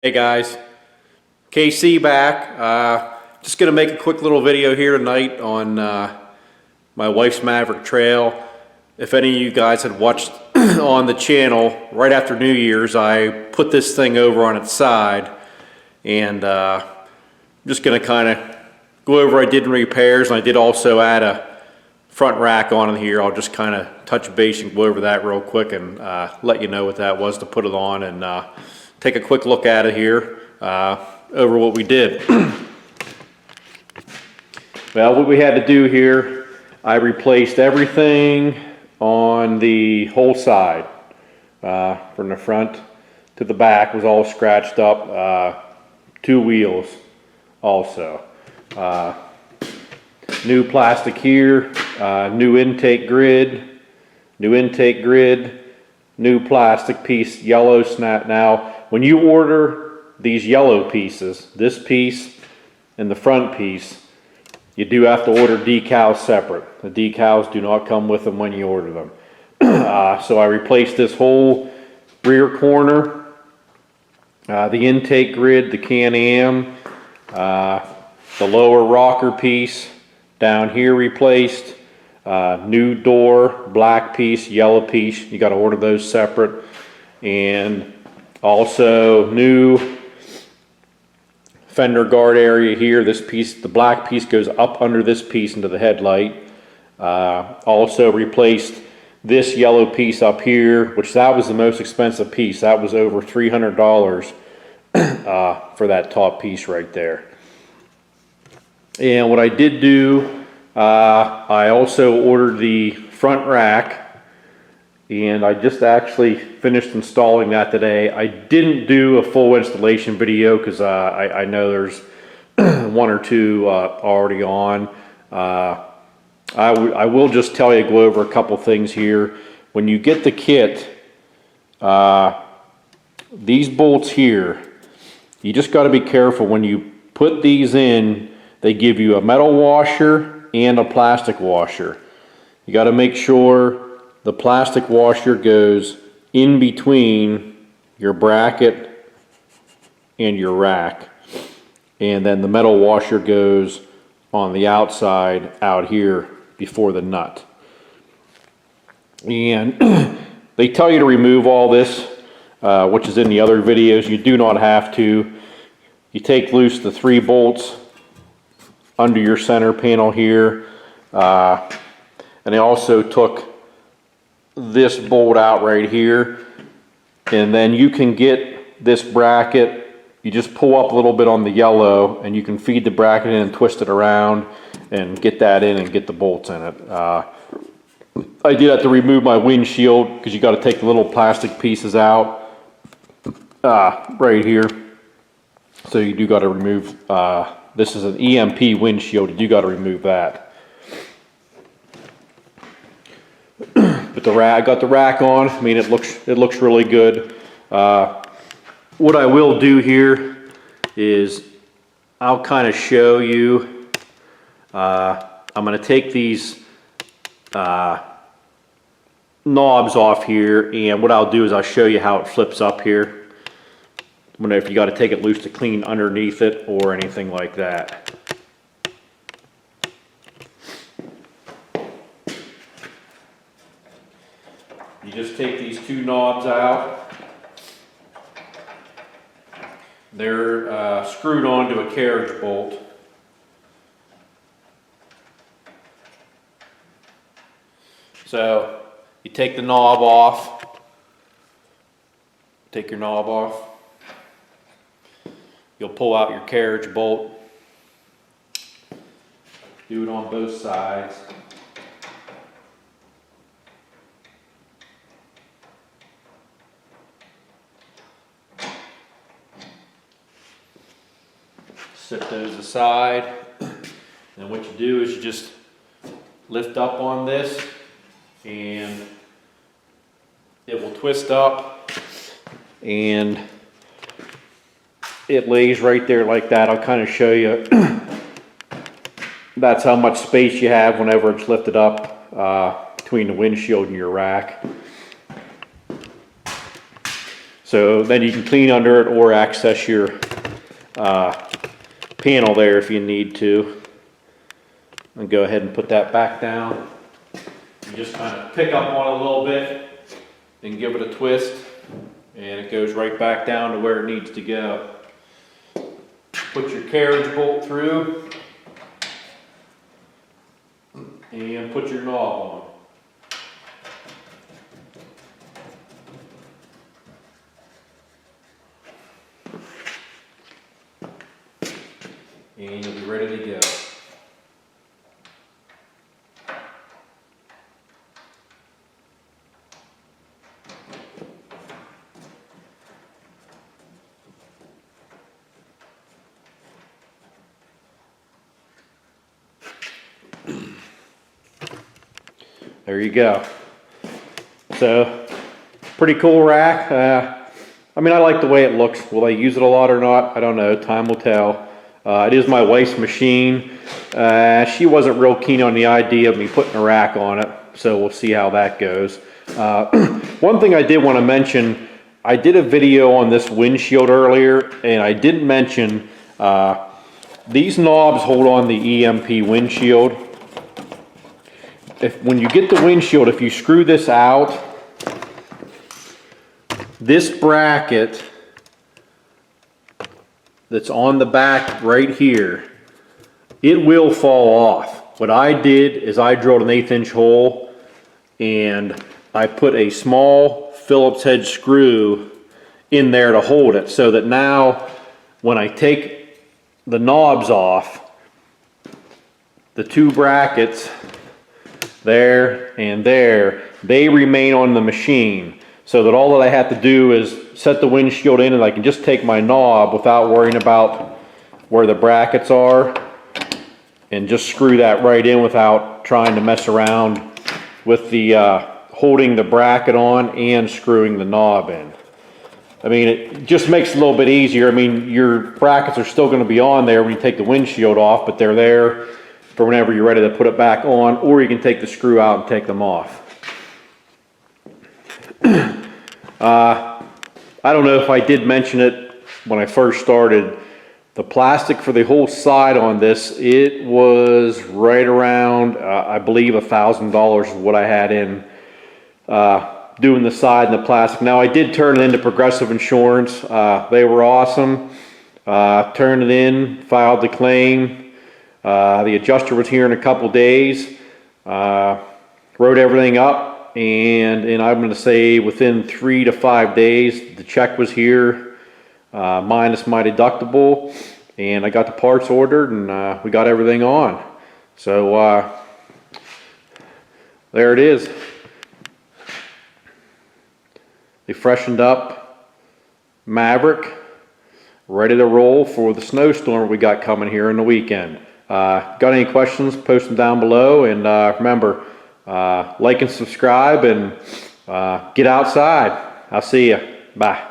Hey guys, KC back. Just gonna make a quick little video here tonight on my wife's Maverick Trail. If any of you guys had watched on the channel right after New Year's, I put this thing over on its side, and I'm just gonna kind of go over. I did repairs, and I did also add a front rack on here. I'll just kind of touch base and go over that real quick and let you know what that was to put it on, and take a quick look at it here over what we did. Well, what we had to do here, I replaced everything on the whole side. From the front to the back was all scratched up. Two wheels also. New plastic here, new intake grid, new plastic piece, yellow snap. Now, when you order these yellow pieces, this piece and the front piece, you do have to order decals separate. The decals do not come with them when you order them. So I replaced this whole rear corner, the intake grid, the Can-Am, the lower rocker piece down here replaced, new door, black piece, yellow piece. You got to order those separate. And also new fender guard area here. This piece, the black piece, goes up under this piece into the headlight. Also replaced this yellow piece up here, which that was the most expensive piece. That was over $300 for that top piece right there. And what I did do, I also ordered the front rack, and I just actually finished installing that today. I didn't do a full installation video because I know there's one or two already on. I will just tell you, go over a couple things here. When you get the kit, these bolts here, you just got to be careful when you put these in. They give you a metal washer and a plastic washer. You got to make sure the plastic washer goes in between your bracket and your rack, and then the metal washer goes on the outside out here before the nut. And they tell you to remove all this, which is in the other videos. You do not have to. You take loose the 3 bolts under your center panel here, and I also took this bolt out right here, and then you can get this bracket. You just pull up a little bit on the yellow, and you can feed the bracket in and twist it around and get that in and get the bolts in it. I did have to remove my windshield because you got to take the little plastic pieces out right here. So you do got to remove. This is an EMP windshield. You do got to remove that. But the rack, I got the rack on. I mean, it looks really good. What I will do here is I'll kind of show you. I'm going to take these knobs off here, and what I'll do is I'll show you how it flips up here. If you got to take it loose to clean underneath it or anything like that. You just take these 2 knobs out. They're screwed onto a carriage bolt. So you take the knob off. Take your knob off. You'll pull out your carriage bolt. Do it on both sides. Set those aside. And what you do is you just lift up on this, and it will twist up, and it lays right there like that. I'll kind of show you. That's how much space you have whenever it's lifted up between the windshield and your rack. So then you can clean under it or access your panel there if you need to. And go ahead and put that back down. You just kind of pick up on it a little bit and give it a twist, and it goes right back down to where it needs to go. Put your carriage bolt through and put your knob on. And you'll be ready to go. There you go. So, pretty cool rack. I mean, I like the way it looks. Will I use it a lot or not? I don't know. Time will tell. It is my wife's machine. She wasn't real keen on the idea of me putting a rack on it, so we'll see how that goes. One thing I did want to mention, I did a video on this windshield earlier, and I didn't mention these knobs hold on the EMP windshield. When you get the windshield, if you screw this out, this bracket that's on the back right here, it will fall off. What I did is I drilled an 1/8 inch hole and I put a small Phillips head screw in there to hold it, so that now when I take the knobs off, the two brackets there and there, they remain on the machine, so that all that I have to do is set the windshield in and I can just take my knob without worrying about where the brackets are and just screw that right in without trying to mess around with the holding the bracket on and screwing the knob in. I mean, it just makes it a little bit easier. I mean, your brackets are still going to be on there when you take the windshield off, but they're there for whenever you're ready to put it back on, or you can take the screw out and take them off. I don't know if I did mention it when I first started. The plastic for the whole side on this, it was right around, I believe $1,000 is what I had in doing the side and the plastic. Now I did turn it into Progressive Insurance. They were awesome. Turned it in, filed the claim. The adjuster was here in a couple days, wrote everything up, and I'm going to say within 3 to 5 days the check was here, minus my deductible, and I got the parts ordered, and we got everything on. So there it is. They freshened up Maverick, ready to roll for the snowstorm we got coming here in the weekend. Got any questions, post them down below, and remember, like and subscribe, and get outside. I'll see you. Bye.